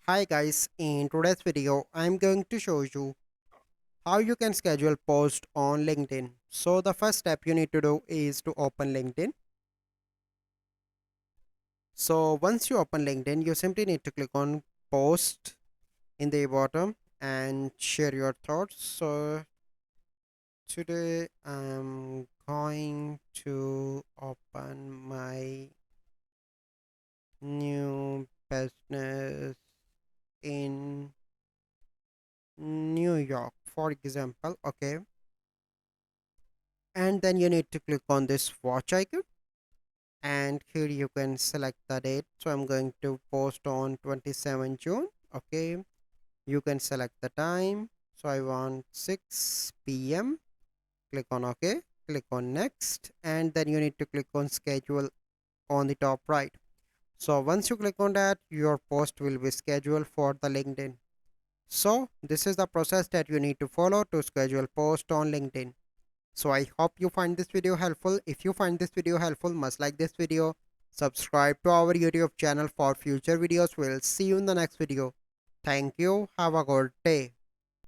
Hi guys, in today's video I'm going to show you how you can schedule post on LinkedIn. So the first step you need to do is to open LinkedIn. So once you open LinkedIn, you simply need to click on post in the bottom and share your thoughts. So today I'm going to open my new business in New York, for example. Okay, and then you need to click on this watch icon, and here you can select the date. So I'm going to post on 27 June. Okay, you can select the time. So I want 6 p.m. Click on OK, click on next, and then you need to click on schedule on the top right. So once you click on that, your post will be scheduled for the LinkedIn. So this is the process that you need to follow to schedule post on LinkedIn. So I hope you find this video helpful. If you find this video helpful, must like this video, subscribe to our YouTube channel for future videos. We'll see you in the next video. Thank you. Have a good day.